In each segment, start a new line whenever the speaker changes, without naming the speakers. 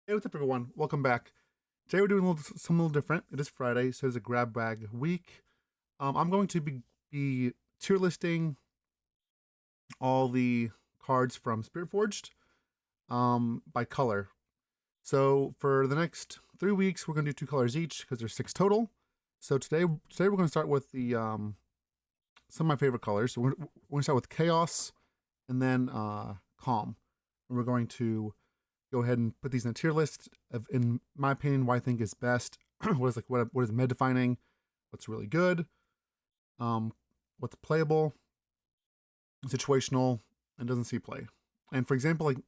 Hey, what's up, everyone? Welcome back. Today we're doing something a little different. It is Friday, so it's a grab bag week. I'm going to be tier listing all the cards from Spiritforged by color. So for the next 3 weeks, we're going to do 2 colors each because there's 6 total. So today we're going to start with the some of my favorite colors. So we're going to start with Chaos and then Calm. And we're going to go ahead and put these in a tier list of, in my opinion, what I think is best. what is med defining, what's really good, what's playable, situational, and doesn't see play. And for example, like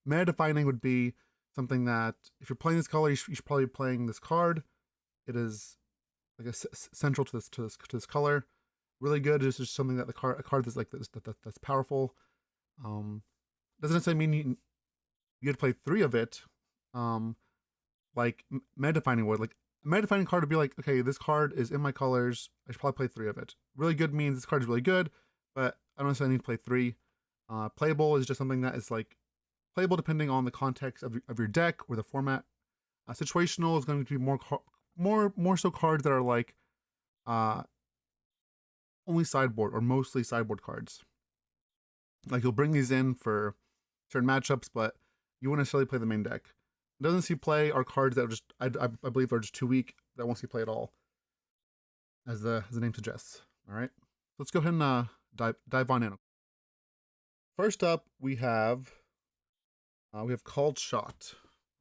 meta defining would be something that if you're playing this color, you should probably be playing this card. It is like central to this color. Really good is just something that a card that's like this that's powerful. Um, doesn't necessarily mean you have to play 3 of it. Um, like meta defining would like a meta defining card would be like, okay, this card is in my colors. I should probably play 3 of it. Really good means this card is really good, but I don't necessarily need to play 3. Playable is just something that is like playable depending on the context of your deck or the format. Situational is going to be more so cards that are like uh, only sideboard or mostly sideboard cards. Like you'll bring these in for certain matchups, but you won't necessarily play the main deck. It doesn't see play are cards that are just I believe are just too weak that won't see play at all, as the name suggests. All right, let's go ahead and dive on in. First up, we have Called Shot.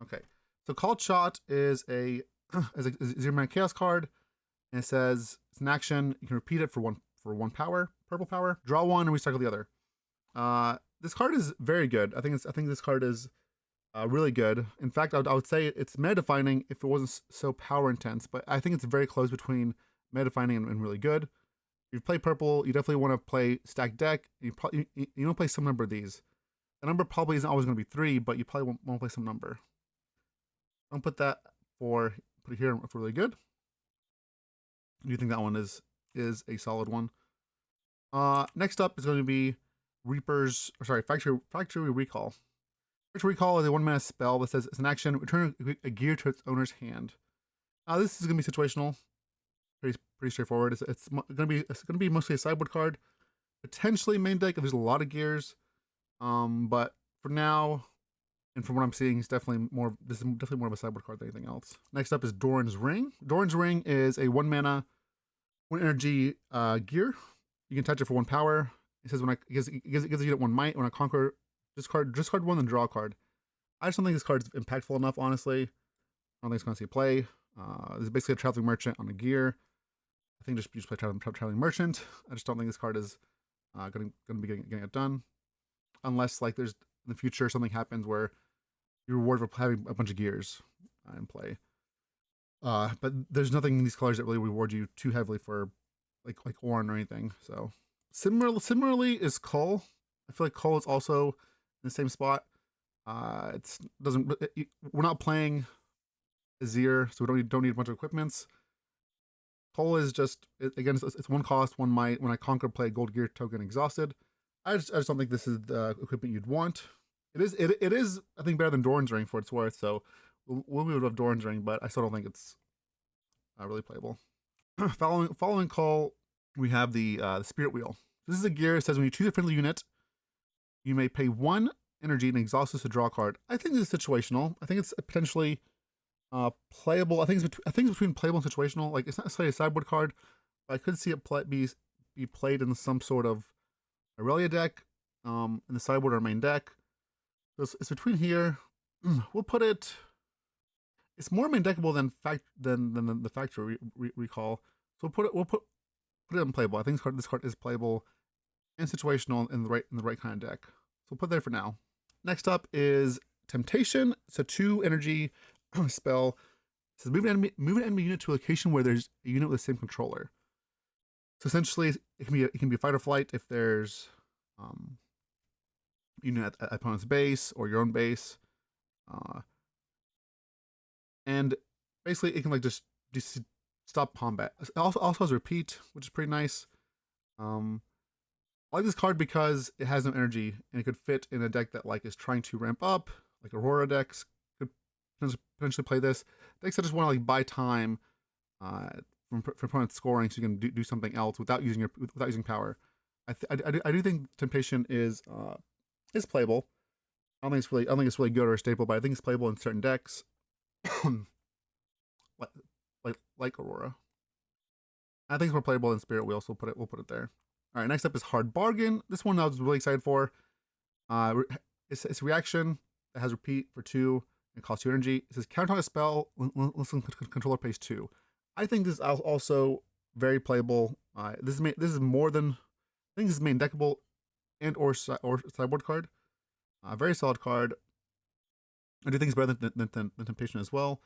Okay, so Called Shot is a is a 0-mana chaos card, and it says it's an action. You can repeat it for one power, purple power. Draw one and recycle the other. This card is very good. I think this card is really good. In fact, I would say it's meta defining if it wasn't so power intense, but I think it's very close between meta defining and really good. If you play purple, you definitely want to play stacked deck. You don't play some number of these. The number probably isn't always going to be 3, but you probably want to play some number. Don't put that put it here for really good. Do you think that one is a solid one? Next up is going to be Factory Recall. Factory Recall is a 1-mana spell that says it's an action, return a gear to its owner's hand. This is going to be situational, pretty straightforward. It's going to be mostly a sideboard card, potentially main deck if there's a lot of gears. But for now, and from what I'm seeing, this is definitely more of a sideboard card than anything else. Next up is Doran's Ring. Doran's Ring is a 1-mana, 1 energy gear. You can touch it for 1 power. It says it gives a unit 1 might. When I conquer, discard 1, then draw a card. I just don't think this card is impactful enough, honestly. I don't think it's going to see play. This is basically a traveling merchant on a gear. I think just play traveling merchant. I just don't think this card is going to be getting it done, unless like there's in the future something happens where you're rewarded for having a bunch of gears in play. But there's nothing in these colors that really reward you too heavily for like Ornn or anything. So similarly is Cull. I feel like Cull is also in the same spot. We're not playing Azir, so we don't need a bunch of equipments. Cull is just again it's 1 cost, 1 might. When I conquer, play a gold gear token exhausted. I just don't think this is the equipment you'd want. It is I think better than Doran's Ring for its worth. So we'll move above Doran's Ring, but I still don't think it's really playable. following Cull, we have the Spirit Wheel. This is a gear that says when you choose a friendly unit, you may pay 1 energy and exhaust this to draw a card. I think this is situational. I think it's potentially playable. I think it's between playable and situational. Like it's not necessarily a sideboard card, but I could see it be played in some sort of Aurelia deck, in the sideboard or main deck. So it's between here. We'll put it. It's more main deckable than the Factory Recall. So we'll put it in playable. I think this card is playable and situational in the right kind of deck. So we'll put it there for now. Next up is Temptation. It's a 2 energy spell. It says move an enemy unit to a location where there's a unit with the same controller. So essentially, it can be fight or flight if there's unit at opponent's base or your own base, and basically it can like just stop combat. It also has repeat, which is pretty nice. I like this card because it has no energy and it could fit in a deck that like is trying to ramp up, like Aurora decks could potentially play this. Decks that just want to like buy time uh, from opponent scoring, so you can do something else without using power. I do think Temptation is playable. I don't think it's really good or stable, but I think it's playable in certain decks, like Aurora. I think it's more playable in Spirit Wheel, so we'll put it there. All right, next up is Hard Bargain. This one I was really excited for. It's a reaction that has repeat for 2 and costs 2 energy. It says counter a spell unless controller pays 2. I think this is also very playable. This is more than I think this is main deckable and or sideboard card. Very solid card. I do think it's better than Temptation as well.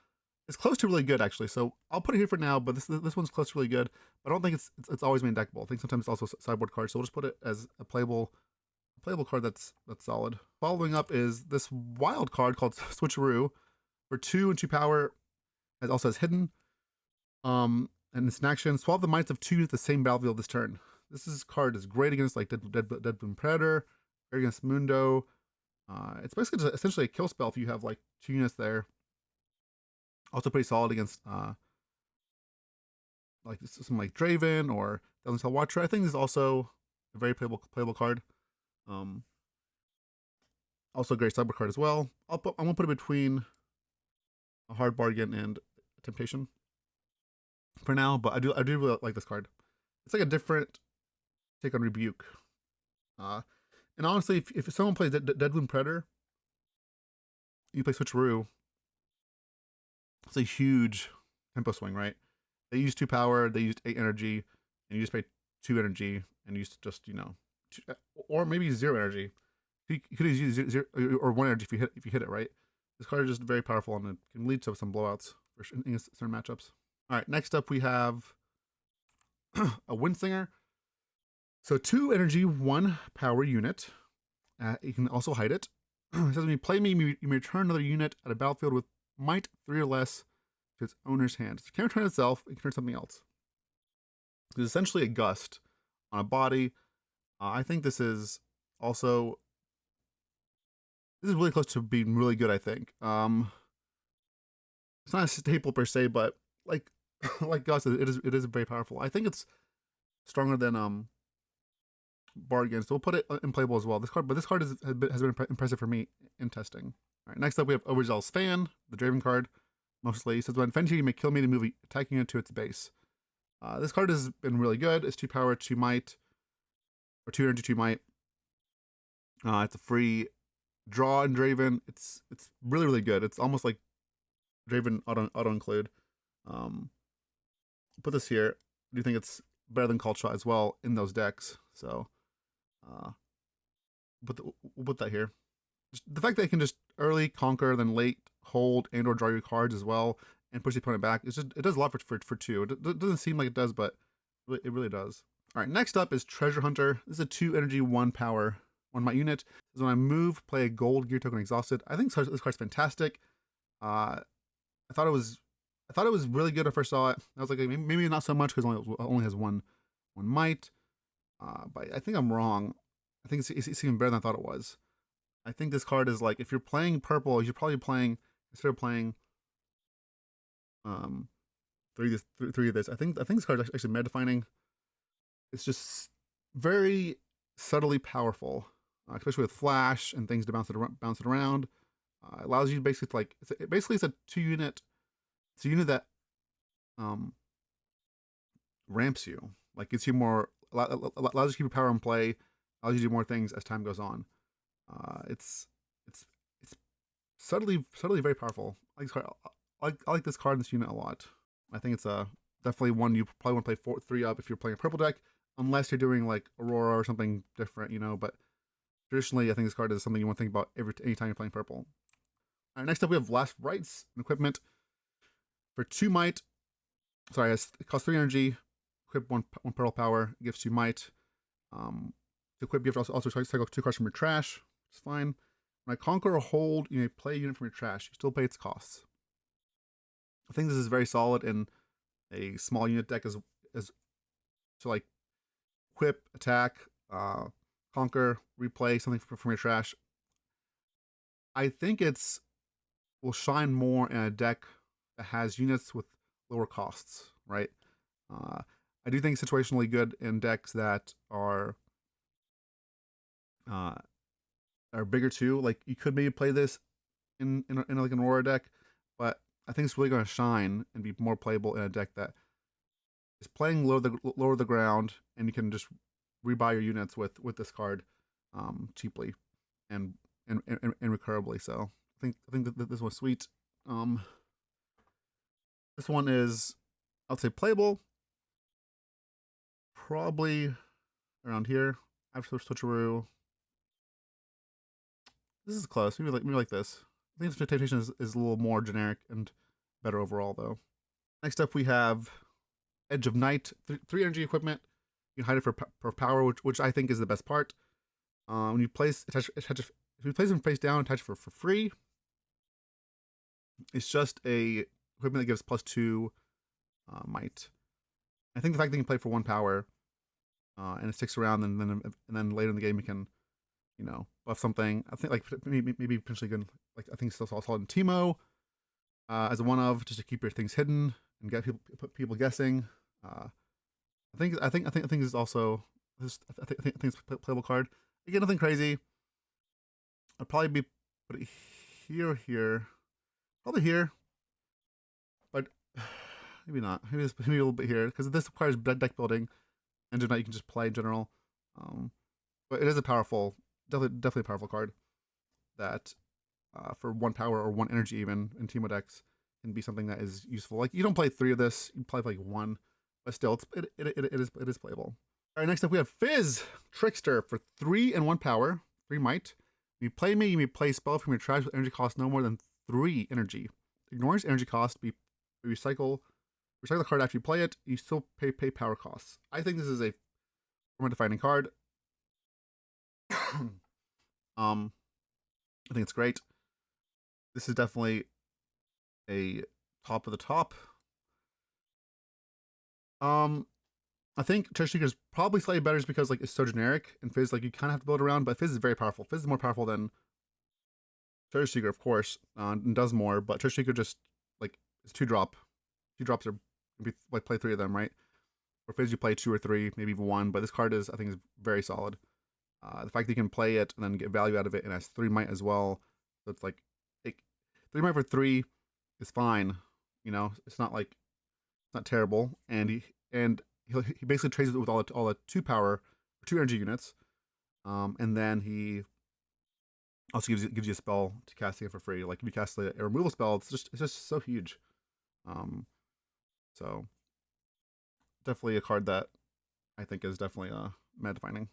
It's close to really good actually, so I'll put it here for now. But this one's close to really good. But I don't think it's always main deckable. I think sometimes it's also sideboard card. So we'll just put it as a playable card that's solid. Following up is this wild card called Switcheroo for 2 and 2 power. It also has hidden. And it's an action. Swap the mites of 2 at the same battlefield this turn. This card is great against like Deadboom Predator, great against Mundo. It's basically just essentially a kill spell if you have like 2 units there. Also pretty solid against like something like Draven or Doesn't Tell Watcher. I think this is also a very playable card. Also a great cyber card as well. I'm gonna put it between a Hard Bargain and Temptation for now, but I do really like this card. It's like a different take on Rebuke. And honestly, if someone plays Deadwood Predator, you play Switcheroo, it's a huge tempo swing, right? They used 2 power, they used 8 energy, and you just pay 2 energy, and you just or maybe 0 energy. You could use 0 or 1 energy if you hit it right. This card is just very powerful, and it can lead to some blowouts in certain matchups. All right, next up we have a Windsinger. So 2 energy, 1 power unit. You can also hide it. It says when you play me, you may return another unit at a battlefield with might 3 or less to its owner's hand. So it can't return itself, it can return something else. It's essentially a gust on a body. I think this is also really close to being really good, I think. It's not a staple per se, but like like Gust, it is very powerful. I think it's stronger than Bargain, so we'll put it in playable as well. This card has been impressive for me in testing. All right, next up we have Overzealous Fan, the Draven card. Mostly, it says when Fenty you may kill me to move attacking it to its base. This card has been really good. It's 2 power, 2 might, or 2 energy, 2 might. It's a free draw in Draven. It's really good. It's almost like Draven auto include. Put this here. I do think it's better than Cult Shot as well in those decks. So, we'll put that here. Just the fact that it can just early conquer, then late hold and or draw your cards as well, and push the opponent back. It does a lot for 2. It doesn't seem like it does, but it really does. All right, next up is Treasure Hunter. This is a 2 energy, 1 power, 1 might unit. This is when I move, play a gold gear token exhausted. I think this card's fantastic. I thought it was really good when I first saw it. I was like, maybe not so much because it only has one might. But I think I'm wrong. I think it's even better than I thought it was. I think this card is like, if you're playing purple, you're probably playing, instead of playing 3 of this. I think this card is actually meta defining. It's just very subtly powerful, especially with flash and things to bounce it around. It allows you basically to like it's a 2 unit. It's a unit that ramps you, like gets you more, allows you to keep your power in play, allows you to do more things as time goes on. It's subtly very powerful. I like this card in this unit a lot. I think it's definitely one you probably want to play 3 up if you're playing a purple deck, unless you're doing like Aurora or something different, But traditionally, I think this card is something you want to think about anytime you're playing purple. All right, next up we have Last Rites and equipment for 2 might. Sorry, it costs 3 energy. Equip 1 pearl power. Gives 2 might. To equip, you have to also cycle 2 cards from your trash. It's fine. When I conquer or hold, you may play a unit from your trash. You still pay its costs. I think this is very solid in a small unit deck as to like equip, attack, conquer, replay something from your trash. I think it's will shine more in a deck that has units with lower costs, right? Uh, I do think it's situationally good in decks that uh, are bigger too. Like you could maybe play this in like an Aurora deck, but I think it's really going to shine and be more playable in a deck that is playing lower the ground, and you can just rebuy your units with this card cheaply and and recurably. So I think that this was sweet. Um, this one is, I'll say, playable. Probably around here. After switcheroo, this is close. Maybe like this. I think the temptation is a little more generic and better overall though. Next up we have Edge of Night, three energy equipment. You can hide it for power, which I think is the best part. When you if you place them face down, attach it for free. It's just a equipment that gives +2 might. I think the fact that you can play for 1 power and it sticks around, and then later in the game you can, buff something. I think like maybe potentially good. Like I think it's also in Teemo as a one of, just to keep your things hidden and get people guessing. I think this is also I think it's a playable card. Again, nothing crazy. I'd probably be put it here, probably here, but maybe not. Maybe a little bit here because this requires deck building, and tonight you can just play in general. Um, but it is definitely a powerful card that for 1 power or 1 energy even in Teemo decks can be something that is useful. Like you don't play 3 of this, you play like 1, but still it is playable. All right, next up we have Fizz Trickster for 3 and 1 power, 3 might. When you play me, you may play a spell from your trash with energy cost no more than 3 energy. Ignores energy cost, recycle the card after you play it. You still pay power costs. I think this is a format defining card. I think it's great. This is definitely a top of the top. I think Treasure Seeker is probably slightly better just because like it's so generic, and Fizz, like you kind of have to build around, but Fizz is very powerful. Fizz is more powerful than Treasure Seeker, of course, and does more, but Treasure Seeker just like it's 2-drop. 2 drops are like play 3 of them, right? Or Fizz you play 2 or 3, maybe even 1, but this card is I think is very solid. The fact that you can play it and then get value out of it, and has 3 might as well, so it's like 3 might for 3 is fine. It's not like it's not terrible, and he basically trades it with all the 2 power, 2 energy units, and then he also gives you a spell to cast it for free. Like if you cast a removal spell, it's just so huge. So definitely a card that I think is definitely meta defining.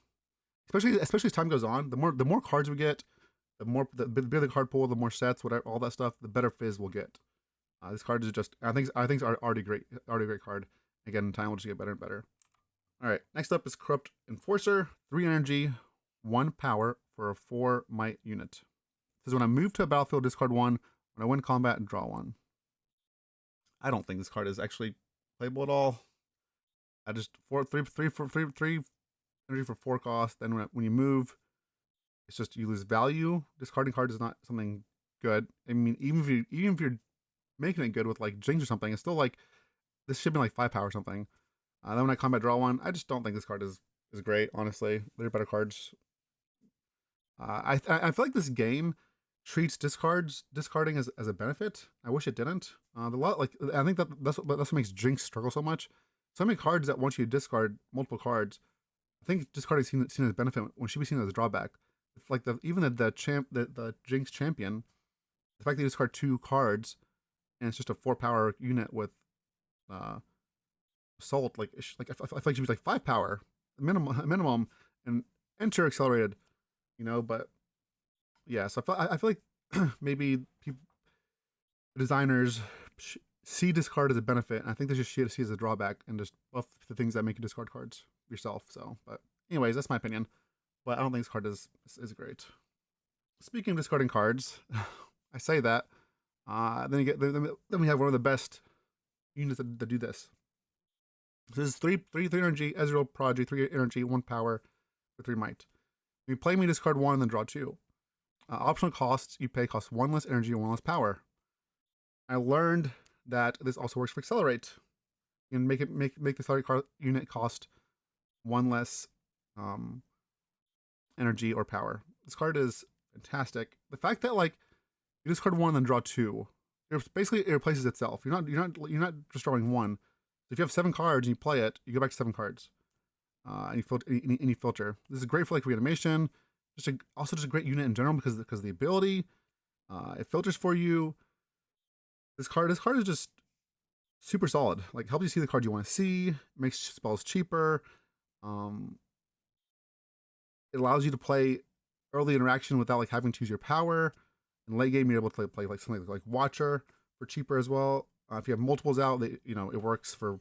Especially as time goes on, the more cards we get, the bigger the card pool, the more sets, whatever, all that stuff, the better Fizz will get. This card is just I think it's already a great card. Again, in time will just get better and better. All right, next up is Corrupt Enforcer, 3 energy, 1 power for a 4 might unit. It says when I move to a battlefield, discard 1. When I win combat, and draw 1. I don't think this card is actually playable at all. I just 3 energy for 4 cost. Then when you move, it's just you lose value. Discarding cards is not something good. I mean, even if you're making it good with like Jinx or something, it's still like this should be like 5 power or something. Then when I combat draw 1, I just don't think this card is great. Honestly, there are better cards. I feel like this game treats discarding as a benefit. I wish it didn't. I think that's what makes Jinx struggle so much. So many cards that want you to discard multiple cards. I think discarding is seen as a benefit when should be seen as a drawback. If like the Jinx champion, the fact that you discard 2 cards and it's just a 4 power unit with assault, like I feel like it should be like 5 power minimum and enter accelerated, but yeah. So I feel like maybe designers see discard as a benefit, and I think they just see it as a drawback and just buff the things that make you discard cards yourself. So, but anyways, that's my opinion. But I don't think this card is great. Speaking of discarding cards, I say that. Then we have one of the best units that do this. This is 3 energy, Ezreal Prodigy, 3 energy, 1 power, for 3 might. When you play me, discard 1, then draw 2. Optional costs you pay cost 1 less energy and 1 less power. I learned that this also works for accelerate. You can make the accelerate unit cost one less um, energy or power. This card is fantastic. The fact that like you discard one and then draw two, it replaces itself. You're not just drawing one. So if you have 7 cards and you play it, you go back to 7 cards. And you filter. This is great for like reanimation. Also just a great unit in general because of the ability. It filters for you. This card is just super solid. Like helps you see the card you want to see. Makes spells cheaper. Um, it allows you to play early interaction without like having to use your power. In late game, you're able to play like something like Watcher for cheaper as well. If you have multiples out, it works for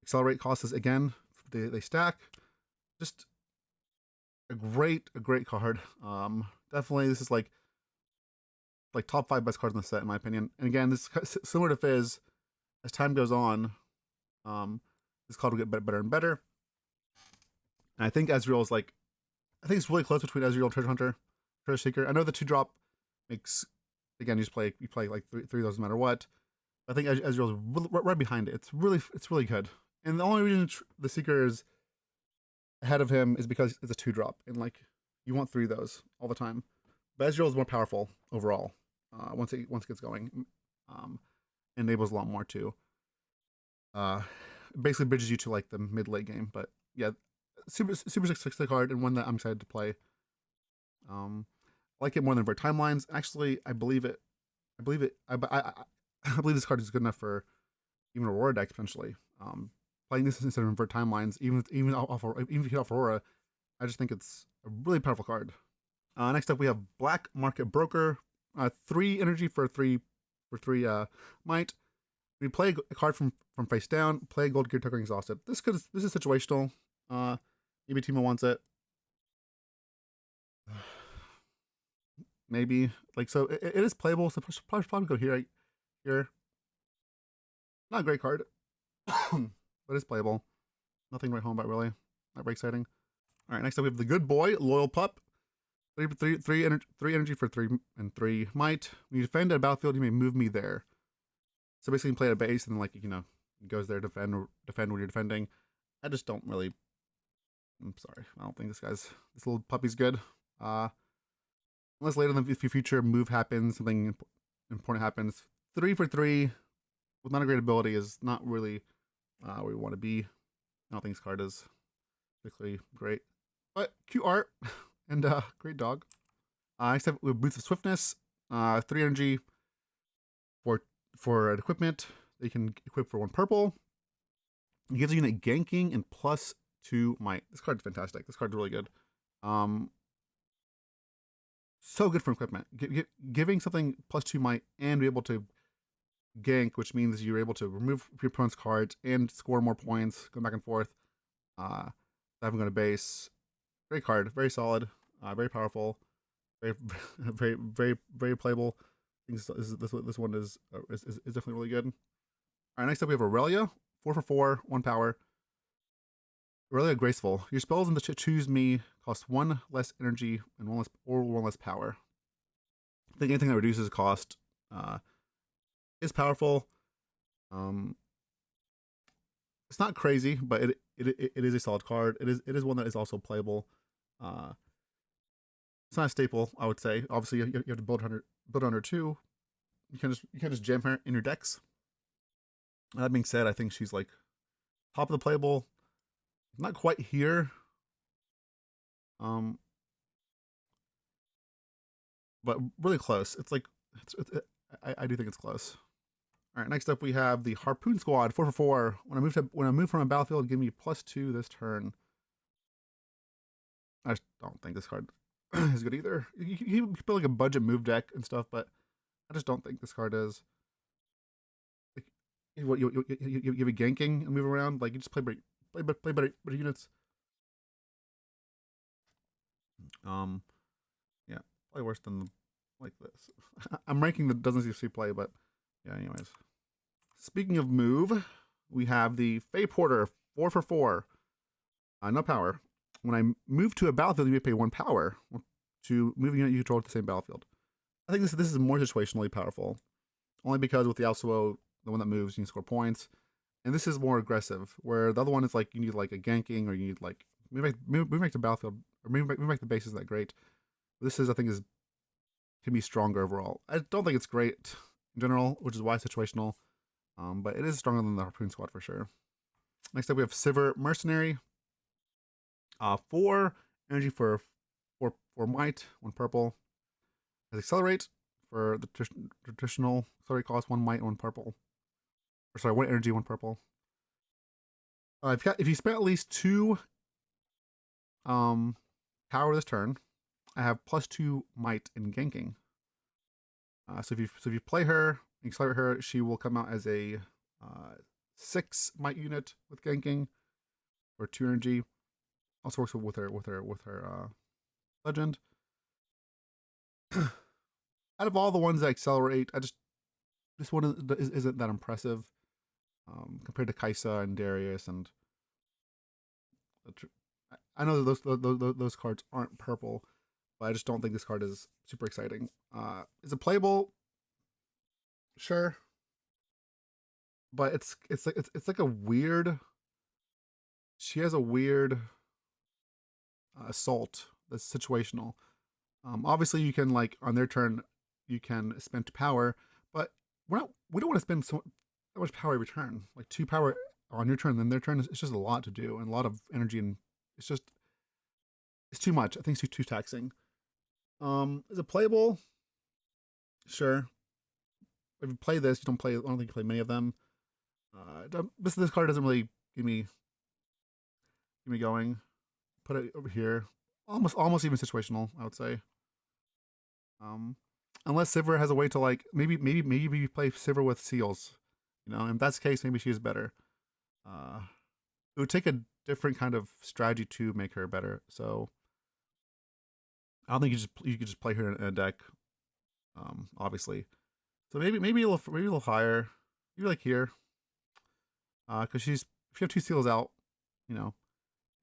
accelerate costs again. They stack. Just a great card. Definitely this is like top 5 best cards in the set in my opinion. And again, this is similar to Fizz. As time goes on, this card will get better and better. And I think Ezreal is like, I think it's really close between Ezreal and Treasure Hunter, Treasure Seeker. I know the 2-drop makes, again, you play like three of those no matter what. I think Ezreal is right behind it. It's really good. And the only reason the Seeker is ahead of him is because it's a 2-drop, and like you want 3 of those all the time. But Ezreal is more powerful overall. Once it gets going, enables a lot more too. Basically bridges you to like the mid late game. But yeah, super successful card and one that I'm excited to play. I like it more than for timelines. Actually, I believe it. I believe this card is good enough for even Aurora decks potentially. Playing this instead of invert timelines, even if you hit off Aurora, I just think it's a really powerful card. Next up, we have Black Market Broker. 3 energy for 3 might. We play a card from face down. Play a Gold Gear token exhausted. This is situational. Maybe Timo wants it. Maybe like so. It is playable. So probably go here. Not a great card, but it's playable. Nothing to write home about really. Not very exciting. All right, next up we have the Good Boy, Loyal Pup. Three energy for 3 and 3 might. When you defend at a battlefield, you may move me there. So basically, you play at a base and like it goes there to defend when you're defending. I just don't really. I'm sorry, I don't think this little puppy's good. Unless later in the future move happens, something important happens. 3 for 3 with not a great ability is not really where we want to be. I don't think this card is particularly great, but cute art and great dog. Next up, we have Boots of Swiftness. 3 energy for an equipment that you can equip for 1 purple. It gives you unit ganking and +2 might. This card's fantastic. This card's really good. So good for equipment. Giving something +2 might and be able to gank, which means you're able to remove your opponent's cards and score more points, go back and forth. Having on a base. Great card. Very solid. Very powerful. Very, very playable. I think this one is definitely really good. All right, next up we have Aurelia. 4 for 4, 1 power. Aurelia Graceful. Your spells in the Choose Me cost 1 less energy and 1 less power. I think anything that reduces cost is powerful. It's not crazy, but it is a solid card. It is one that is also playable. It's not a staple, I would say. Obviously, you have to build under 2. You can just jam her in your decks. That being said, I think she's like top of the playable. Not quite here. But really close. It's like I do think it's close. All right, next up we have the Harpoon Squad. 4 for 4. When I move from a battlefield, give me +2 this turn. I just don't think this card is good either. You can build like a budget move deck and stuff, but I just don't think this card is. Like, what you have a ganking and move around, like you just play better units. Yeah, probably worse than like this. I'm ranking the doesn't see play, but yeah. Anyways, speaking of move, we have the Fae Porter. 4 for 4. No power. When I move to a battlefield, you may pay 1 power to move a unit you control to the same battlefield. I think this is more situationally powerful. only because with the Yasuo, the one that moves, you can score points, and this is more aggressive. Where the other one is like you need like a ganking or you need like moving the battlefield or moving the base isn't that great. This is I think is can be stronger overall. I don't think it's great in general, which is why it's situational. But it is stronger than the Harpoon Squad for sure. Next up, we have Sivir Mercenary. 4 energy for 4 might, 1 purple. Has Accelerate for the traditional Accelerate cost, 1 might, 1 purple. Or sorry, 1 energy, 1 purple. If you spent at least 2 power this turn, I have +2 might in ganking. So if you play her, accelerate her, she will come out as a 6 might unit with ganking or 2 energy. Also works with her legend. Out of all the ones that accelerate, this one isn't that impressive compared to Kaisa and Darius and. I know those cards aren't purple, but I just don't think this card is super exciting. Is it playable? Sure, but it's like a weird. She has a weird assault that's situational. Obviously, you can like on their turn, you can spend power, but we don't want to spend that much power every turn. Like 2 power on your turn, then their turn. It's just a lot to do and a lot of energy, and it's too much. I think it's too taxing. Is it playable? Sure. If you play this, you don't play. I don't think you play many of them. This card doesn't really give me going. Put it over here. Almost even situational, I would say. Unless Sivir has a way to like maybe you play Sivir with seals, you know. In that case, maybe she is better. It would take a different kind of strategy to make her better. So I don't think you could just play her in a deck. Obviously. So maybe a little higher. Maybe like here. Because if you have 2 seals out, you know,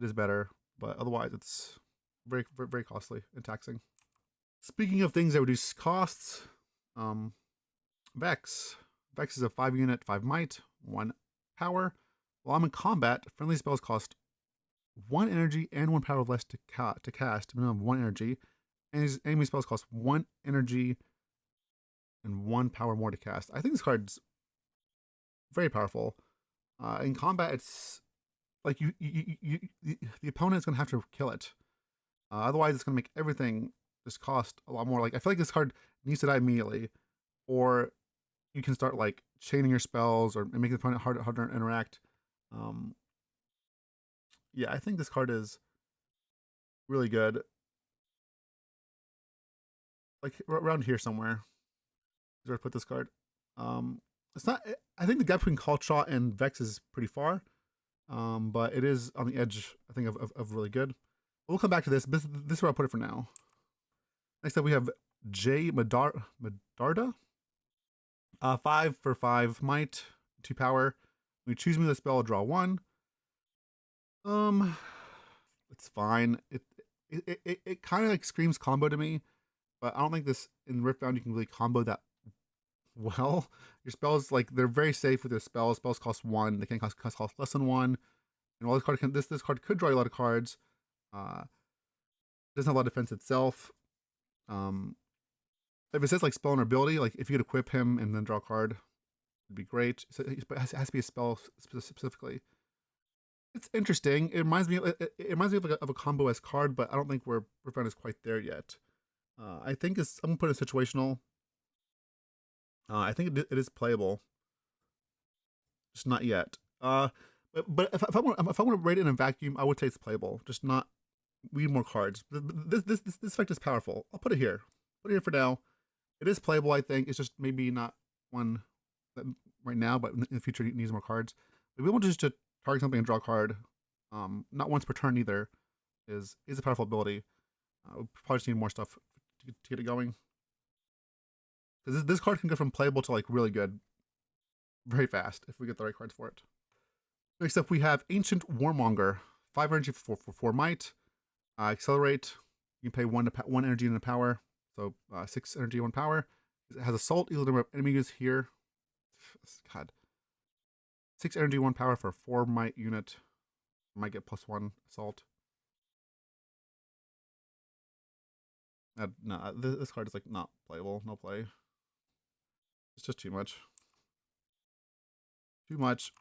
it is better. But otherwise, it's very costly and taxing. Speaking of things that reduce costs, Vex. Vex is a 5 unit, 5 might, 1 power. While I'm in combat, friendly spells cost 1 energy and 1 power less to cast, minimum of 1 energy. And his enemy spells cost 1 energy and 1 power more to cast. I think this card's very powerful. In combat, it's like the opponent is going to have to kill it. Otherwise, it's going to make everything just cost a lot more. Like I feel like this card needs to die immediately, or you can start like chaining your spells or making the opponent harder to interact. Yeah, I think this card is really good. Like around here somewhere is where I put this card. It's not. I think the gap between Call Shot and Vex is pretty far, but it is on the edge. I think of really good. We'll come back to this. This is where I'll put it for now. Next up, we have J Medarda. 5 for 5 might, 2 power. When you choose me the spell, draw 1. It's fine. It kind of like screams combo to me, but I don't think this in Riftbound you can really combo that well. Your spells like they're very safe with their spells. Spells cost 1. They can't cost less than 1. And while this card could draw you a lot of cards, doesn't have a lot of defense itself. If it says like spell and ability, like if you could equip him and then draw a card, it'd be great. So it has to be a spell specifically. It's interesting. It reminds me of a combo as card, but I don't think we're Riftbound is quite there yet. I think I'm gonna put it in situational. I think it is playable, just not yet. But if I want to rate it in a vacuum, I would say it's playable, just not. We need more cards. This effect is powerful. I'll put it here. Put it here for now. It is playable, I think. It's just maybe not one that right now, but in the future it needs more cards. But we want just to target something and draw a card, not once per turn either, is a powerful ability. We probably just need more stuff to get it going. Because this card can go from playable to like really good very fast if we get the right cards for it. Next up, we have Ancient Warmonger. 5 energy for 4 might. Accelerate. You can pay 1 energy and a power. So 6 energy, 1 power. It has assault, equal number of enemies here. God. 6 energy, 1 power for a 4 might unit. Might get +1 assault. No, this card is like not playable. No play. It's just too much. Too much.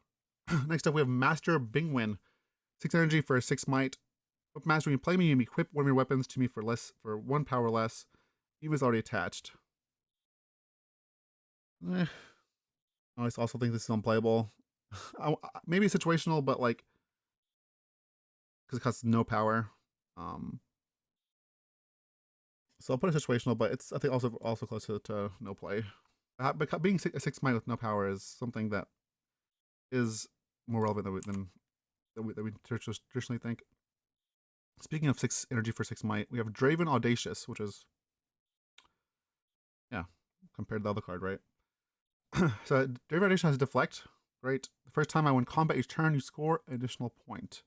Next up, we have Master Bingwin. 6 energy for a 6 might. With Master, when you play me, you equip one of your weapons to me for 1 power less. He was already attached. I also think this is unplayable. Maybe situational, but like because it costs no power. So I'll put it situational, but it's I think also close to no play. But being a 6 might with no power is something that is more relevant than we traditionally think. Speaking of 6 energy for 6 might, we have Draven Audacious, which is compared to the other card, right? So Draven Audacious has Deflect. Great. The first time I win combat each turn, you score an additional point.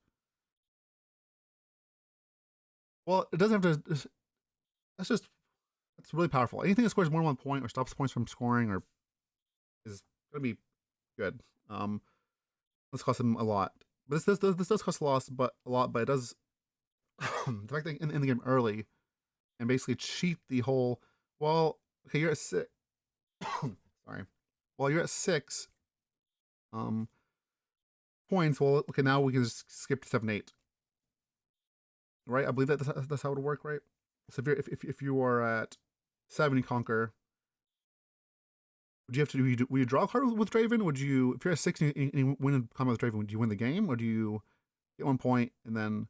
Well, it doesn't have to. That's really powerful. Anything that scores more than 1 point or stops points from scoring or is gonna be good. This costs him a lot. But this does cost a lot, but it does the fact that in the game early and basically cheat the whole. Well, okay, you're at 6. Sorry. Well, you're at 6 points. Well, okay, now we can just skip to 7, 8. Right? I believe that's how it would work, right? So if you are at 7, you conquer. Would you have to would you draw a card with Draven? Would you, if you're at 6 and you win in combat with Draven, would you win the game, or do you get 1 point and then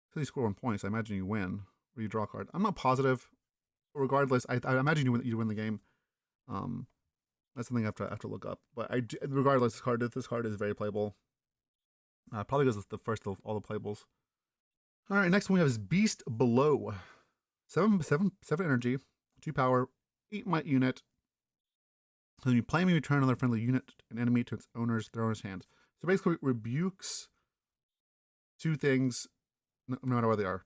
because you score 1 point, so I imagine you win or you draw a card. I'm not positive. Regardless, I imagine you win the game. Um, that's something I have to look up. But regardless, this card is very playable. Probably goes the first of all the playables. All right, next one we have is Beast Below. 7 energy, 2 power, 8 might unit. So when you play me, return another friendly unit, an enemy to its their owner's hands. So basically, it rebukes 2 things, no matter where they are.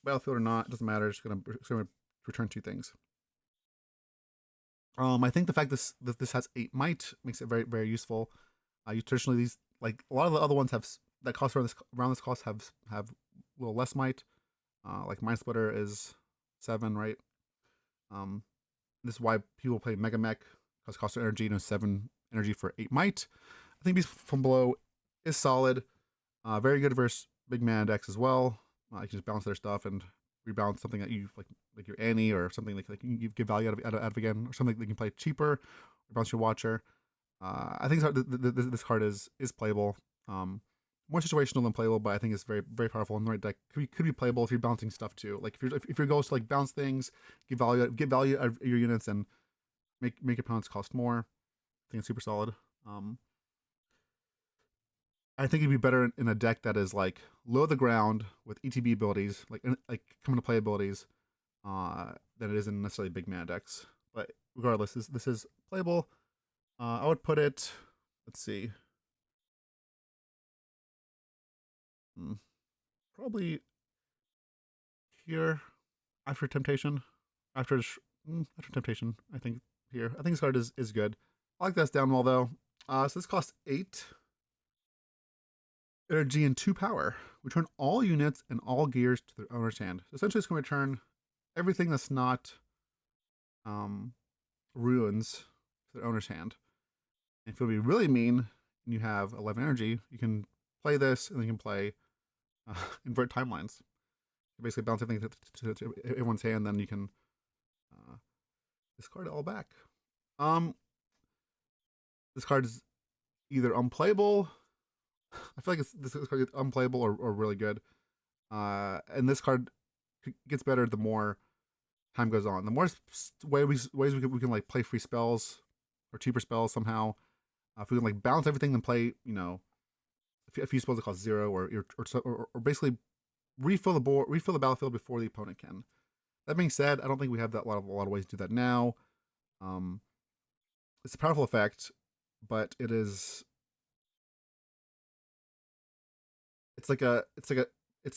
Battlefield or not, it doesn't matter. It's going to return 2 things. I think the fact that this has 8 might makes it very, very useful. You traditionally, these, like a lot of the other ones that cost around this cost have a little less might. Like Mind Splitter is 7, right? This is why people play Mega Mech, because cost of energy, 7 energy for 8 might. I think Beast from Below is solid. Very good versus big mana decks as well. You can just balance their stuff and rebalance something that you like your Annie or something like you give value out of again, or something that you can play cheaper, or bounce your Watcher. I think this card is playable. More situational than playable, but I think it's very, very powerful in the right deck. Could be playable if you're bouncing stuff too. Like if your goal is to like bounce things, get value out of your units, and make opponents cost more. I think it's super solid. I think it'd be better in a deck that is like low the ground with ETB abilities, like come into play abilities, than it is in necessarily big mana decks. But regardless, this is playable. I would put it. Let's see. Probably here after Temptation. After Temptation, I think here. I think this card is good. I like that's down well though. So this costs 8 energy and 2 power. Return all units and all gears to their owner's hand. So essentially, it's going to return everything that's not ruins to their owner's hand. And if you'll be really mean and you have 11 energy, you can play this and then you can play invert timelines. You basically bounce everything to everyone's hand, then you can discard it all back. This card is either unplayable. I feel like this card is unplayable or really good. And this card gets better the more time goes on. The more ways we can like play free spells or cheaper spells somehow. If we can like balance everything and play, a few spells that cost 0 or basically refill the battlefield before the opponent can. That being said, I don't think we have a lot of ways to do that now. It's a powerful effect, but it's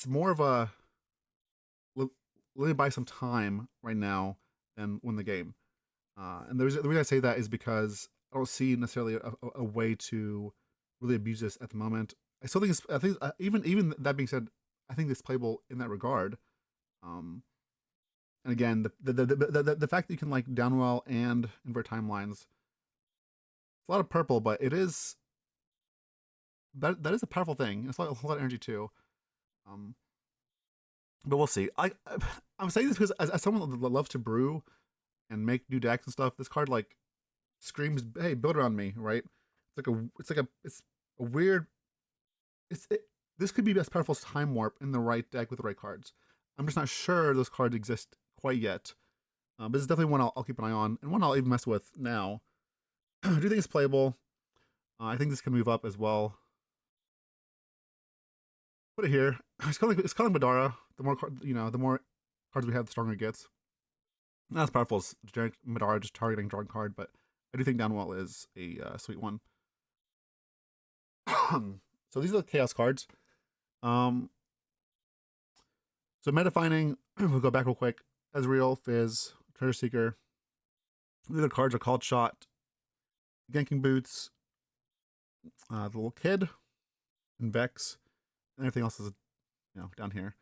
more of a let me buy some time right now and win the game. And the reason I say that is because I don't see necessarily a way to really abuse this at the moment. I still think it's. I think even that being said, I think it's playable in that regard. Um, and again, the fact that you can like downwell and invert timelines, it's a lot of purple, but it is that is a powerful thing. It's a lot of energy too. Um, but we'll see. I'm saying this because as someone that loves to brew and make new decks and stuff, this card like screams, "Hey, build around me!" Right? It's a weird. This could be best powerful time warp in the right deck with the right cards. I'm just not sure those cards exist quite yet. But this is definitely one I'll keep an eye on, and one I'll even mess with now. I do think it's playable. I think this can move up as well. Put it here. It's kind of like Madara. The more the more cards we have, the stronger it gets. Not as powerful as generic Madara, just targeting drawing card, but I do think Downwell is a sweet one. So these are the Chaos cards. Um, so meta defining, we'll go back real quick. Ezreal, Fizz, Treasure Seeker. The other cards are called Shot, Ganking Boots, the little kid, and Vex, and everything else is down here.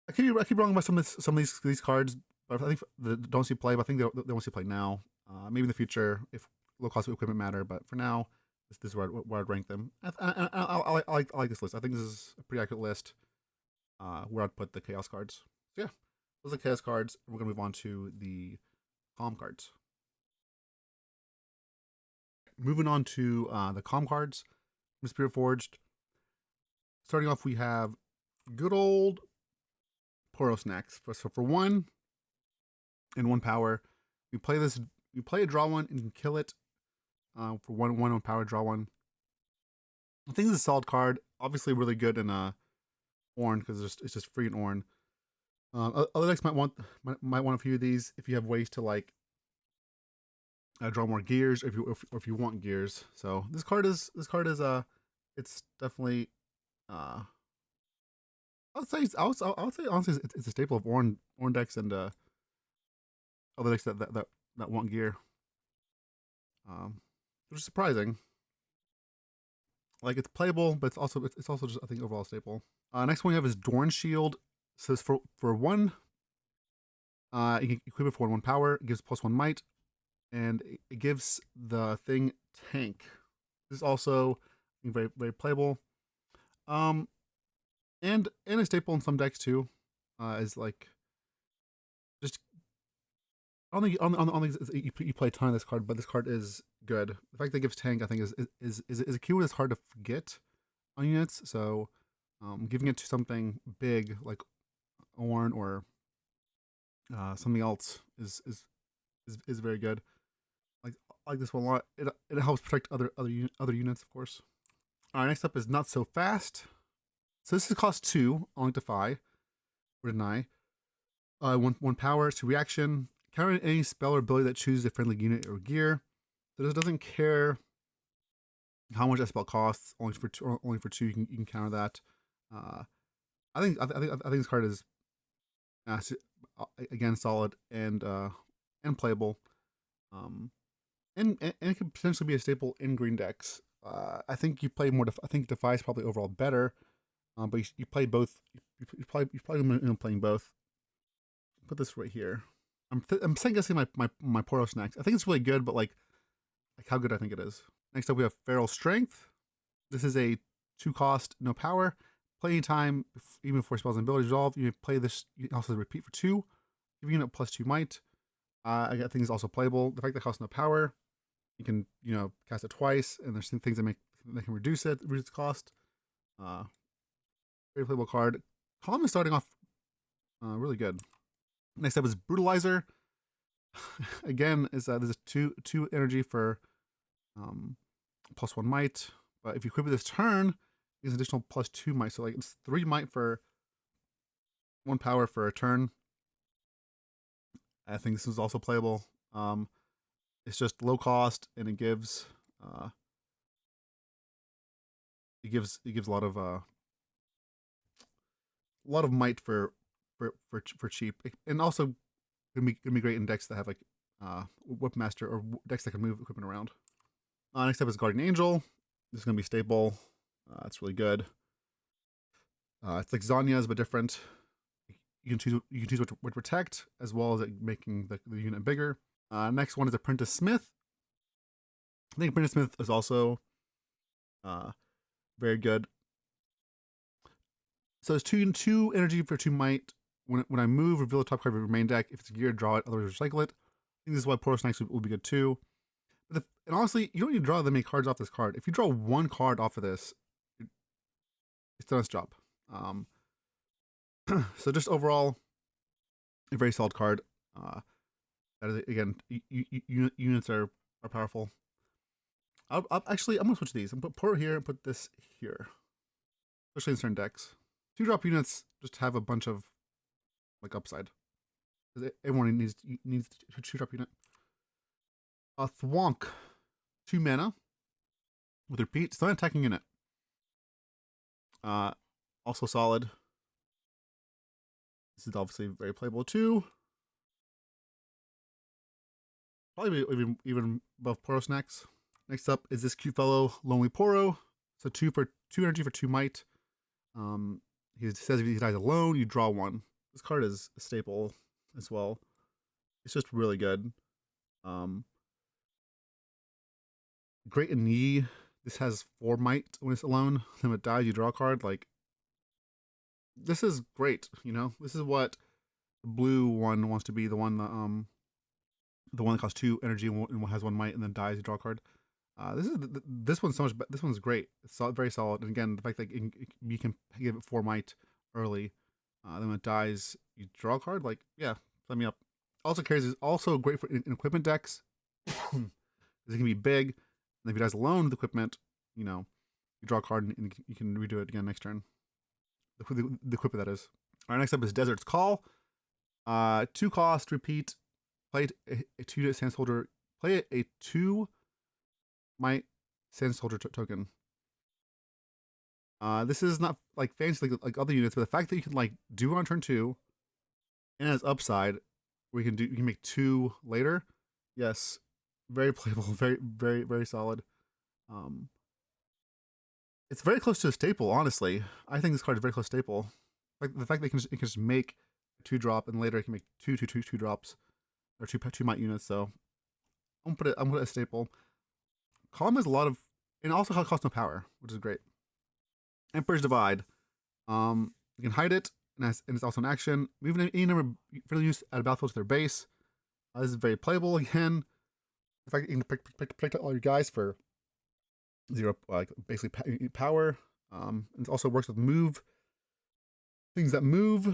I keep wrong about some of these cards, but I think the don't see play. But I think they won't see play now. Maybe in the future if low cost equipment matter. But for now, this is where I'd rank them. I like this list. I think this is a pretty accurate list. Where I'd put the Chaos cards. So yeah, those are the Chaos cards. We're gonna move on to the Calm cards. Moving on to the Calm cards from Spiritforged. Starting off, we have good old Poro Snacks. So for 1 and 1 power, you play this. You play a draw 1 and you can kill it. For 1 power, draw 1. I think this is a solid card. Obviously, really good in Ornn because it's just free in Ornn. Other decks might want a few of these if you have ways to like draw more gears, or if you want gears. So this card is it's definitely I would say honestly it's a staple of Ornn decks and other decks that want gear. Which is surprising. Like it's playable, but it's also just I think overall staple. Next one we have is Dorn Shield. It says for 1, you can equip it for 1 power. It gives +1 might, and it gives the thing tank. This is also very very playable. And a staple in some decks too. Is like just I don't think you play a ton of this card, but this card is good. The fact that it gives tank, I think, is a keyword that's hard to get on units. So, giving it to something big like Ornn or something else is very good. Like I like this one a lot. It helps protect other units, of course. All right, next up is Not So Fast. So this is cost 2, only defy or deny. 1 power to reaction. Counter any spell or ability that chooses a friendly unit or gear. So this doesn't care how much that spell costs. Only for 2, you can counter that. I think this card is again solid and playable. And it could potentially be a staple in green decks. I think you play more. I think Defy is probably overall better, but you play both. You probably end up playing both. Put this right here. I'm second guessing my Poro Snacks. I think it's really good, but like how good I think it is. Next up, we have Feral Strength. This is a 2 cost, no power. Play anytime, even before spells and abilities resolve. You play this. You also repeat for 2, giving it +2 might. I think it's also playable. The fact that it costs no power, you can cast it twice, and there's some things that can reduce the cost. Very playable card. Calm is starting off really good. Next up is Brutalizer. Again, is there's a 2 energy for +1 might, but if you equip it this turn, it's an additional +2 might. So like it's 3 might for 1 power for a turn. I think this is also playable. It's just low cost, and it gives a lot of might for cheap, and also gonna be great in decks that have like Whipmaster or decks that can move equipment around. Next up is Guardian Angel. This is gonna be staple. It's really good. It's like Zanya's but different. You can choose what to protect as well as it making the unit bigger. Next one is Apprentice Smith. I think Apprentice Smith is also very good. So it's two energy for 2 might. When I move, reveal the top card of your main deck. If it's geared, draw it. Otherwise, recycle it. I think this is why Portal Snacks will be good too. And honestly, you don't need to draw that many cards off this card. If you draw 1 card off of this, it's done its job. So just overall, a very solid card. That is, again, units are powerful. I'm gonna switch these. I'm gonna put Portal here and put this here, especially in certain decks. 2-drop units just have a bunch of like upside. Everyone needs a 2-drop unit. Thwonk, 2 mana with repeat. It's not an attacking unit. Also solid. This is obviously very playable too. Probably even above Poro Snacks. Next up is this cute fellow, Lonely Poro. So 2 energy for 2 might. He says if he dies alone, you draw 1. This card is a staple as well. It's just really good. Great in Yi. This has 4 might when it's alone. Then when it dies, you draw a card. Like, this is great. You know, this is what the blue one wants to be. The one that costs 2 energy and has 1 might and then dies, you draw a card. This one's so much. This one's great. It's very solid. And again, the fact that you can give it 4 might early, then when it dies, you draw a card. Like, yeah, sign me up. Also carries is also great for in equipment decks. Because it can be big, and if he dies alone with equipment, you know, you draw a card and you can redo it again next turn. The equipment that is. All right, next up is Desert's Call. 2 cost, repeat. Play a 2 Sands Holder. Play a 2 might Sands Holder token. This is not like fancy like other units, but the fact that you can like do it on turn 2 and as upside, where you can make 2 later. Yes, very playable, very solid. It's very close to a staple, honestly. I think this card is very close to staple. Like the fact that it can just make a 2-drop and later it can make two drops or two might units. So I'm gonna put it a staple. Column has a lot of, and also costs no power, which is great. Emperor's Divide. You can hide it, and it's also an action. Move any number of friendly units at a battlefield to their base. This is very playable again. In fact, you can protect all your guys for 0, like basically power. It also works with move. Things that move.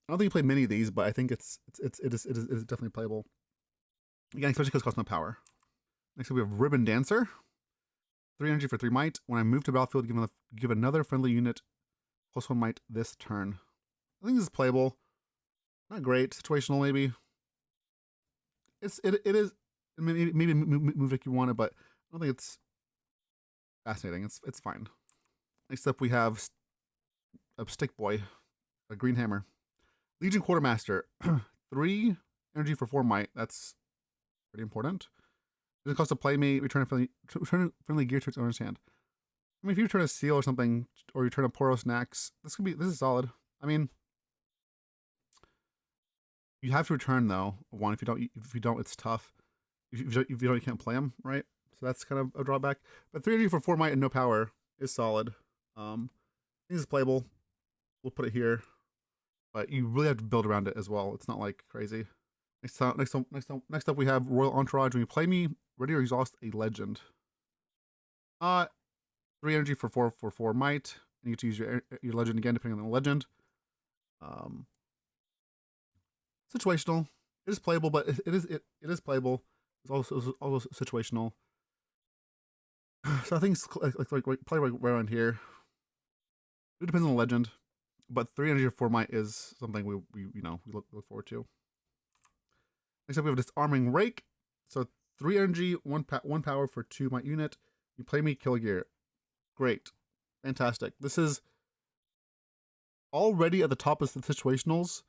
I don't think you played many of these, but I think it is definitely playable. Again, especially because it costs no power. Next up, we have Ribbon Dancer. 3 energy for 3 might. When I move to battlefield, give another friendly unit +1 might this turn. I think this is playable. Not great. Situational, maybe. It is. Maybe move like you want it, but I don't think it's fascinating. It's fine. Next up, we have a Stick Boy, a Green Hammer. Legion Quartermaster. 3 energy for 4 might. That's pretty important. It costs to play me. Return friendly gear to its owner's hand. I mean, if you return a seal or something, or you return a Poro Snacks, this is solid. I mean, you have to return though 1. If you don't, it's tough. If you don't, you can't play them, right? So that's kind of a drawback. But 3 energy for 4 might and no power is solid. I think it's playable. We'll put it here, but you really have to build around it as well. It's not like crazy. Next up, we have Royal Entourage. When you play me, ready or exhaust a legend. 3 energy for 4 might, and you get to use your legend again depending on the legend. Situational. It is playable, but it is playable. It's also situational. So I think it's like probably right around here. It depends on the legend, but 3 energy for 4 might is something we look forward to. Next up, we have Disarming Rake. So 3 energy, 1 power for 2 might unit. You play me, kill a gear. Great. Fantastic. This is already at the top of the situationals,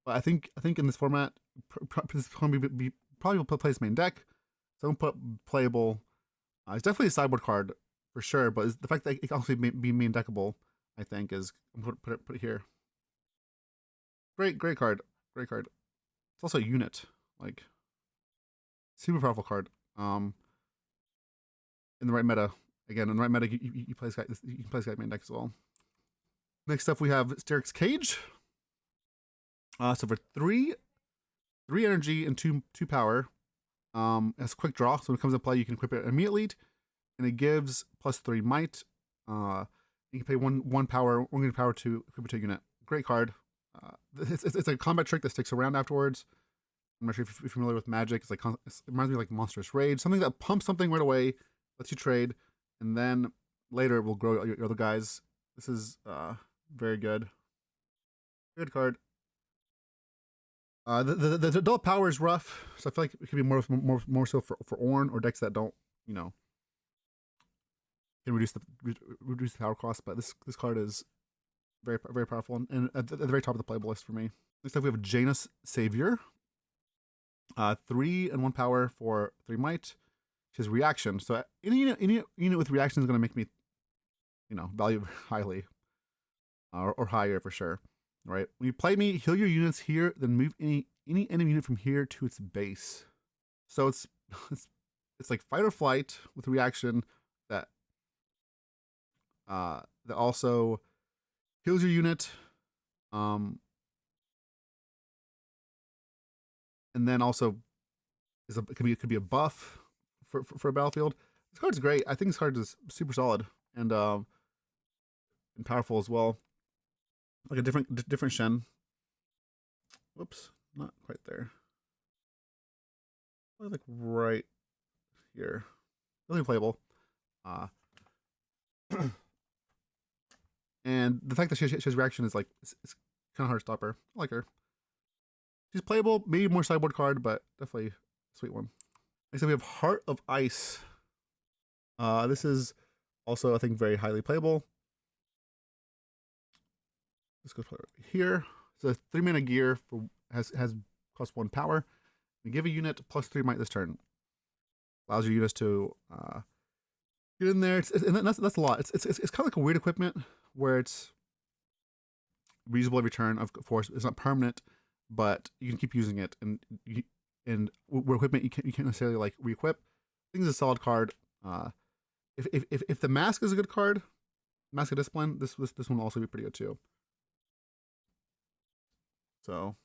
But I think in this format, this is going to probably will play his main deck. So I'm put playable. It's definitely a sideboard card for sure, but the fact that it can also be main deckable, I think, is I'm put it here. Great card, great card. It's also a unit, like super powerful card. In the right meta, again, in the right meta, you play this guy. You can play this guy main deck as well. Next up, we have Steric's Cage. So for three energy and two power, as a quick draw. So when it comes into play, you can equip it immediately, and it gives +3 might. You can pay one power, one green power to equip it to a unit. Great card. It's a combat trick that sticks around afterwards. I'm not sure if you're familiar with Magic. It reminds me of like Monstrous Rage, something that pumps something right away, lets you trade, and then later it will grow your other guys. This is very good. Good card. The adult power is rough, so I feel like it could be more so for Ornn or decks that don't, can reduce the power cost. But this card is very powerful and at the very top of the playable list for me. Next up, we have Janus Savior. 3 and 1 power for 3 might. She has reaction, so any unit with reaction is going to make me, value highly, or higher for sure. Right? When you play me, heal your units here, then move any enemy unit from here to its base. So it's like fight or flight with reaction that also heals your unit, and then also it could be a buff for a battlefield. This card's great. I think this card is super solid and powerful as well. Like a different Shen. Whoops, not quite there. Like right here. Really playable. And the fact that she has reaction is like it's kind of hard to stop her. I like her. She's playable, maybe more sideboard card, but definitely a sweet one. Next up, we have Heart of Ice. This is also, I think, very highly playable. Let's go play right here. So 3 mana gear has +1 power. You give a unit +3 might this turn. Allows your units to get in there. And that's a lot. It's kind of like a weird equipment where it's reusable every turn. Of course, it's not permanent, but you can keep using it. And where equipment you can't necessarily like re-equip. I think it's a solid card. If the Mask is a good card, Mask of Discipline, this one will also be pretty good too. So,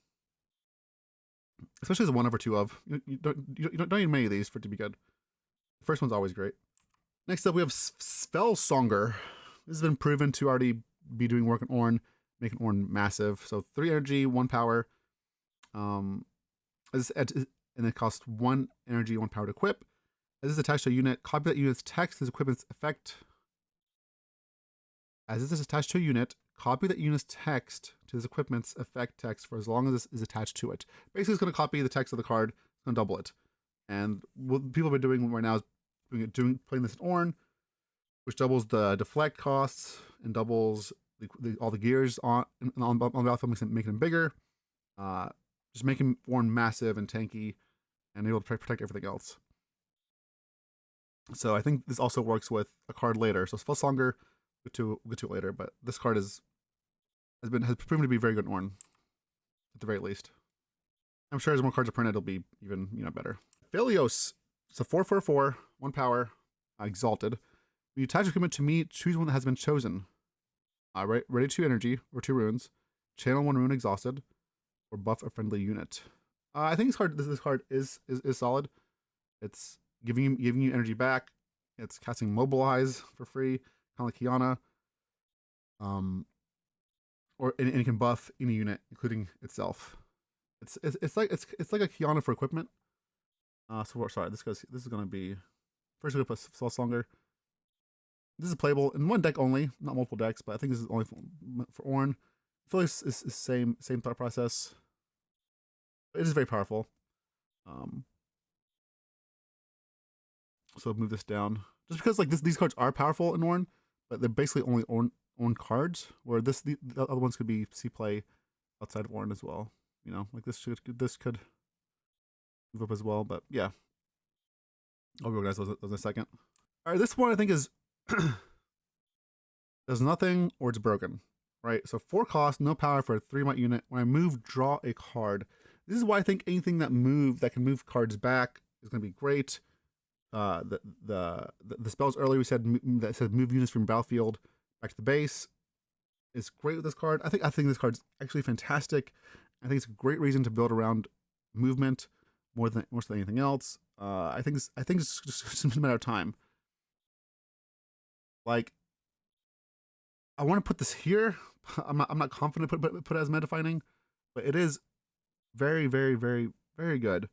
especially as a 1 over 2 of, you don't need many of these for it to be good. The first one's always great. Next up, we have Spellsonger. This has been proven to already be doing work on Ornn, making Ornn massive. So 3 energy, 1 power. And it costs 1 energy, 1 power to equip. As this is attached to a unit, copy that unit's text, this equipment's effect. As this is attached to a unit, copy that unit's text to this equipment's effect text for as long as this is attached to it. Basically, it's going to copy the text of the card. It's going to double it. And what people have been doing right now is playing this in Ornn, which doubles the deflect costs and doubles all the gears on the battlefield, making them bigger. Just making Ornn massive and tanky and able to protect everything else. So I think this also works with a card later. So Spellsonger, we'll get to it later, but this card has proven to be very good in Ornn, at the very least. I'm sure as more cards are printed, it'll be even better. Philios. It's a 4/4/4, 1 power, exalted. When you attach equipment to me, choose one that has been chosen. Ready 2 energy or 2 runes. Channel 1 rune exhausted, or buff a friendly unit. I think this card is solid. It's giving you energy back. It's casting Mobilize for free, kind of like Kiana. And it can buff any unit, including itself. It's like a Kiana for equipment. Sorry, this is gonna be first. We're gonna put Spellsonger. This is playable in 1 deck only, not multiple decks, but I think this is only for Ornn. I feel like it's the same thought process. It is very powerful. So move this down, just because like these cards are powerful in Ornn, but they're basically only Ornn cards. Where the other ones could be play outside of Ornn as well. You know, like this could move up as well, but yeah, I'll reorganize those in a second. All right, this one I think is does nothing or it's broken. Right, so 4 cost, no power for a 3-might unit. When I move, draw a card. This is why I think anything that can move cards back is going to be great. The spells earlier we said that said move units from battlefield back to the base is great with this card. I think this card's actually fantastic. I think it's a great reason to build around movement more than anything else. I think it's just a matter of time. Like, I want to put this here. I'm not confident put it as meta defining, but it is very very good.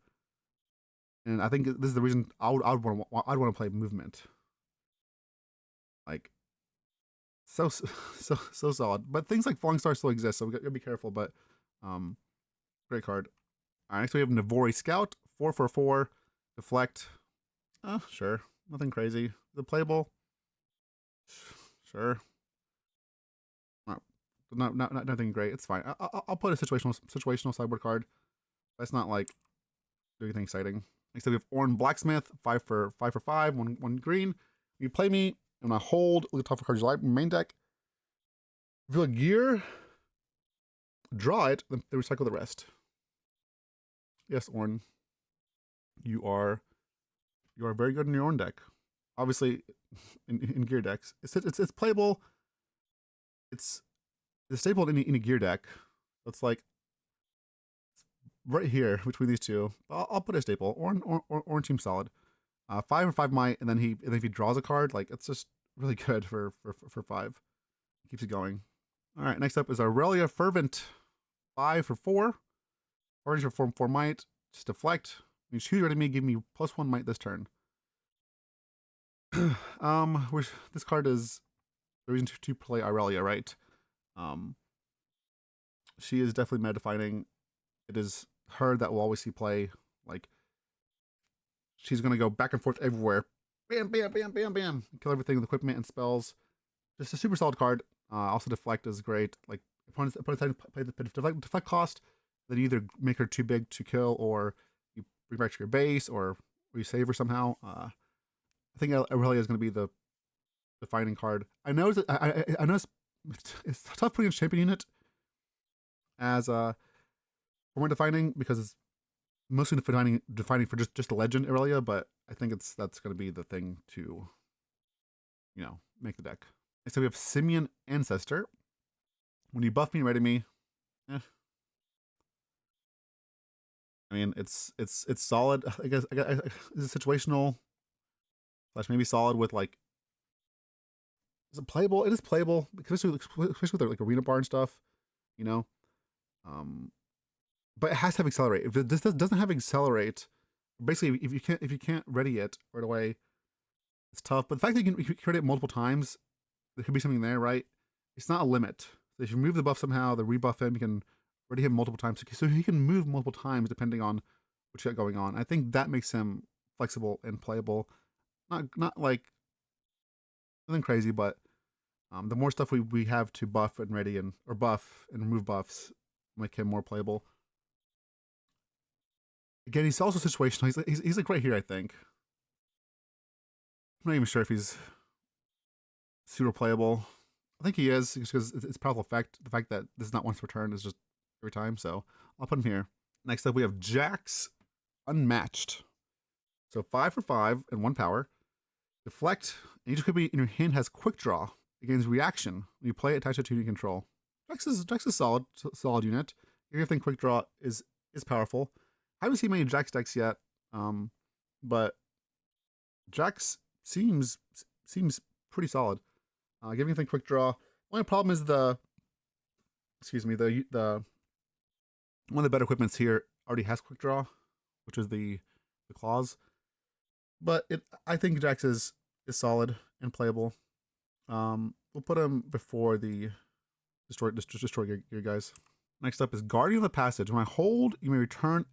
And I think this is the reason I'd want to play movement. Like, so solid. But things like Falling Star still exist, so we gotta be careful. But great card. All right, next we have Navori Scout, 4/4, deflect. Sure, nothing crazy. The playable, sure. Not nothing great. It's fine. I'll put a situational sideboard card. That's not like do anything exciting. Next up, we have Orin Blacksmith, 5/5, one green. You play me, and I hold. Look at the top of cards you main deck. Reveal a gear, draw it, then recycle the rest. Yes, Orin, you are very good in your own deck. Obviously, in gear decks, it's playable. It's staple in a gear deck. It's like right here between these two. I'll put a staple. Orange seems solid. 5/5 might, and then if he draws a card, like it's just really good for 5. It keeps it going. All right, next up is Aurelia Fervent, 5/4. Orange for 4 might. Just deflect. When you choose ready me, give me +1 might this turn. Which this card is the reason to play Aurelia, right? She is definitely meta defining. It is her that will always see play. Like, she's gonna go back and forth everywhere. Bam, bam, bam, bam, bam. Kill everything with equipment and spells. Just a super solid card. Also deflect is great. Like, opponents play the deflect cost, then you either make her too big to kill, or you bring back to your base, or you save her somehow. I think Aurelia is going to be the defining card. I know it's tough putting a champion unit as format defining because it's mostly defining for just a legend Aurelia, but I think that's going to be the thing to, make the deck. So we have Simian Ancestor. When you buff me, ready me. I mean, it's solid. I guess it's situational / maybe solid with like. Is it playable? It is playable, especially with like arena bar and stuff, you know. But it has to have accelerate. If this doesn't have accelerate, basically if you can't ready it right away, it's tough. But the fact that you can ready it multiple times, there could be something there, right? It's not a limit. So if you remove the buff somehow, the rebuff him, you can ready him multiple times. So he can move multiple times depending on what you got going on. I think that makes him flexible and playable. Not like nothing crazy, but the more stuff we have to buff and ready or buff and remove buffs, make him more playable. Again, he's also situational. He's like right here, I think. I'm not even sure if he's super playable. I think he is because it's powerful effect. The fact that this is not once per turn is just every time. So I'll put him here. Next up, we have Jax Unmatched. So 5/5 and 1 power. Deflect. And each equipment in your hand has quick draw. It gains reaction when you play it attached to unit control. Jax is solid unit. Everything quick draw is powerful. I haven't seen many Jax decks yet, but Jax seems pretty solid. Giving anything quick draw. Only problem is the one of the better equipments here already has quick draw, which is the claws. But I think Jax is solid and playable. We'll put him before the destroy gear guys. Next up is Guardian of the Passage. When I hold, you may return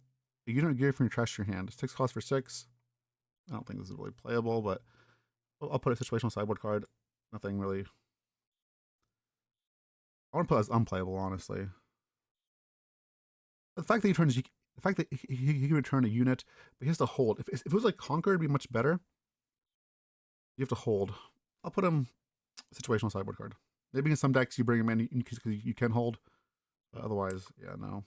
a unit of gear from your trash to your hand. 6 cost for 6. I don't think this is really playable, but I'll put a situational sideboard card. Nothing really. I want to put it as unplayable, honestly. The fact that he turns, the fact that he can return a unit, but he has to hold. If it was like Conquer, it'd be much better. You have to hold. I'll put him situational sideboard card. Maybe in some decks you bring him in because you can hold. But otherwise, yeah, no.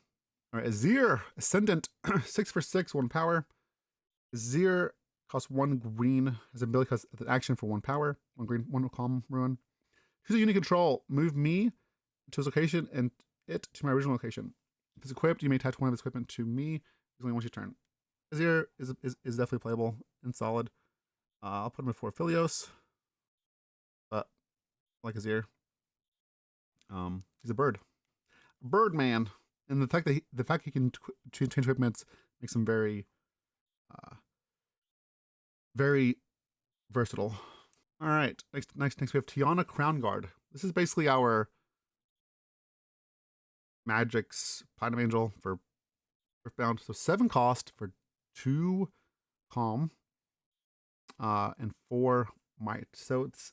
All right, Azir Ascendant, 6 for 6, 1 power. Azir costs 1 green. His ability costs an action for 1 power. 1 green, 1 calm ruin. Choose a unit control. Move me to his location and it to my original location. If it's equipped, you may attach one of his equipment to me. It's only once your turn. Azir is definitely playable and solid. I'll put him before Philios. But I like Azir. He's a bird. Birdman. And the fact he can change equipments makes him very very versatile. All right, next we have Tiana Crown Guard. This is basically our Magic's Platinum Angel for Riftbound. So 7 cost for 2 calm, and 4 might. So it's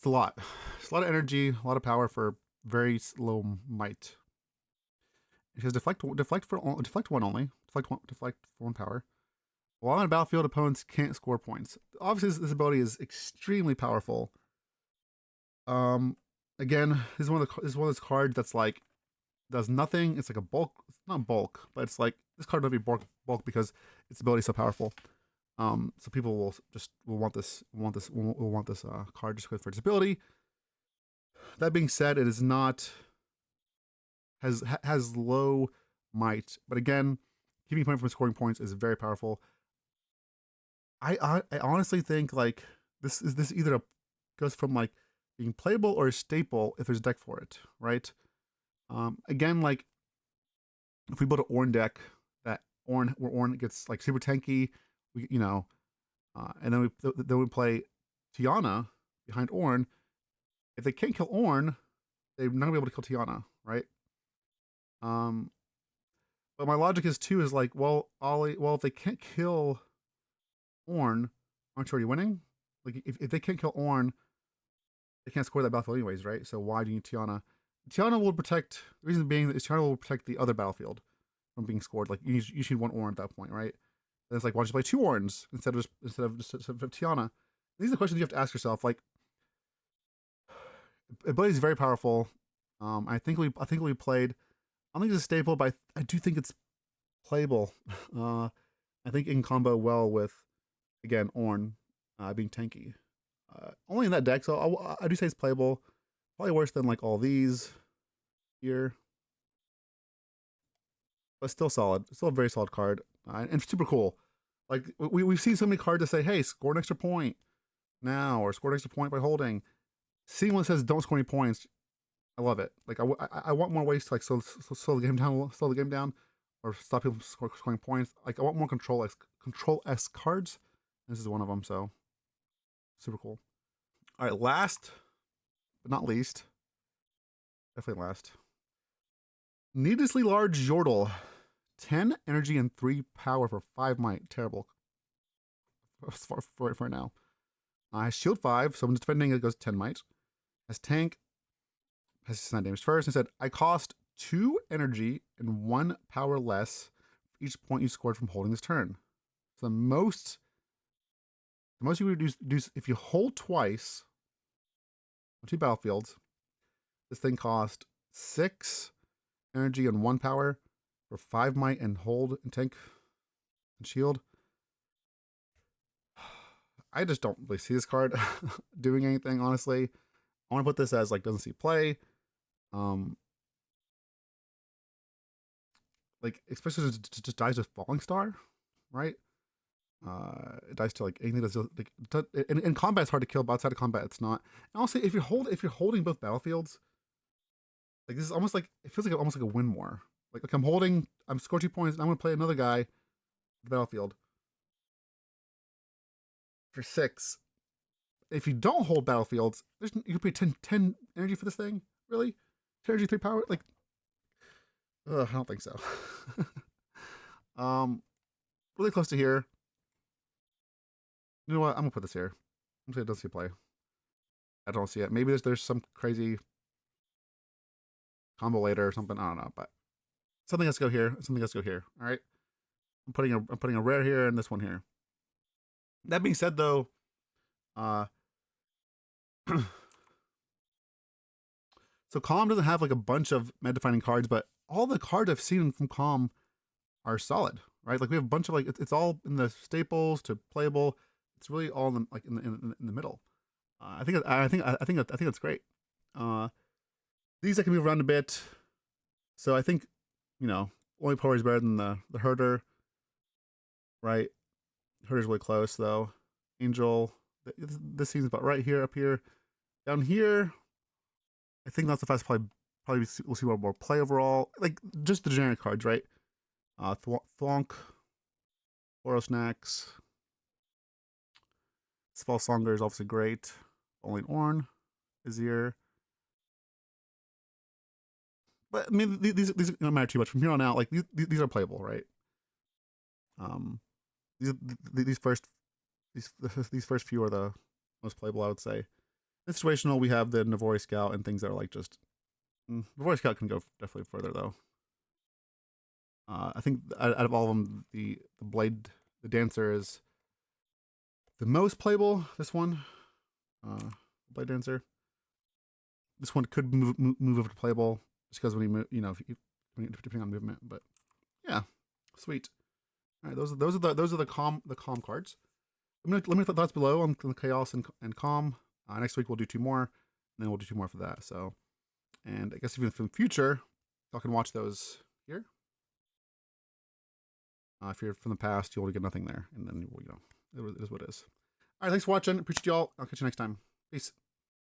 a lot. It's a lot of energy, a lot of power for very low might. It says deflect 1 only. Deflect for 1 power. While on a battlefield, opponents can't score points. Obviously, this ability is extremely powerful. Again, this is one of those cards that's like does nothing. It's like a bulk. It's not bulk, but it's like this card doesn't be bulk because its ability is so powerful. So people will want this card just for its ability. That being said, it is not has low might, but again, keeping point from scoring points is very powerful. I honestly think like this either goes from like being playable or a staple if there's a deck for it, right? Again, like if we build an Ornn deck where Ornn gets like super tanky, and then we play Tiana behind Ornn. If they can't kill Ornn, they're not gonna be able to kill Tiana, right? But my logic is too is like, well, if they can't kill Ornn, aren't you already winning? Like if they can't kill Ornn, they can't score that battlefield anyways, right? So why do you need Tiana? Tiana will protect. The reason being that Tiana will protect the other battlefield from being scored. Like you need 1 Ornn at that point, right? And it's like, why don't you play 2 Ornns instead of Tiana? These are the questions you have to ask yourself. Like, ability is very powerful. I think we played. I don't think it's a staple, but I do think it's playable. I think it can combo well with, again, Ornn being tanky. Only in that deck, so I do say it's playable. Probably worse than like all these here, but still solid. Still a very solid card, and super cool. Like we've seen so many cards that say, "Hey, score an extra point now," or "Score an extra point by holding." Seeing one says, "Don't score any points," I love it. Like I want more ways to like slow the game down, or stop people from scoring points. Like I want more control S cards. This is one of them. So super cool. All right, last but not least, definitely last. Needlessly large Yordle, 10 energy and 3 power for 5 might. Terrible for now. Has shield 5, so when defending it goes 10 might. Has tank, has 9 damage first. Instead, I cost 2 energy and 1 power less for each point you scored from holding this turn. So the most you would do if you hold twice on 2 battlefields, this thing cost 6 energy and 1 power for 5 might and hold and tank and shield. I just don't really see this card doing anything, honestly. I want to put this as like doesn't see play. Like especially just dies with Falling Star, right? It dies to like anything that's like in combat it's hard to kill, but outside of combat it's not. And also if you're holding both battlefields, like this is almost like it feels like almost like a win more. Like I'm scoring 2 points and I'm gonna play another guy on the battlefield for 6. If you don't hold battlefields, you can pay 10 energy for this thing. Really? 10 energy, 3 power? Like, I don't think so. Really close to here. You know what? I'm gonna put this here. I'm gonna say it doesn't see play. I don't see it. Maybe there's some crazy combo later or something. I don't know, but Something has to go here. Something has to go here. All right. I'm putting a rare here and this one here. That being said, though, uh, so Calm doesn't have like a bunch of meta defining cards, but all the cards I've seen from Calm are solid, right? Like we have a bunch of like it's all in the staples to playable. It's really all in the, like in the middle. I think that's great. Uh, these I can move around a bit, so I think you know only power is better than the herder, right? Herder's really close though. Angel, this seems about right here. Up here, down here, I think that's the fast probably we'll see more play overall. Like just the generic cards, right? Thwonk, Oro Snacks, Spell Songer is obviously great. Only Orn, Azir. But I mean, these don't matter too much from here on out. Like these are playable, right? Um, these first these these first few are the most playable, I would say. In situational, we have the Navori Scout and things that are like just Navori Scout can go definitely further though. I think out of all of them, the Blade, the Dancer is the most playable. This one, Blade Dancer. This one could move over to playable just because when you move, you know, depending on movement. But yeah, sweet. All right, those are the calm cards. Let me know thoughts below on the chaos and calm. Next week we'll do two more, and then we'll do two more for that. So, and I guess even from the future, y'all can watch those here. If you're from the past, you'll get nothing there, and then it is what it is. All right, thanks for watching. Appreciate y'all. I'll catch you next time. Peace.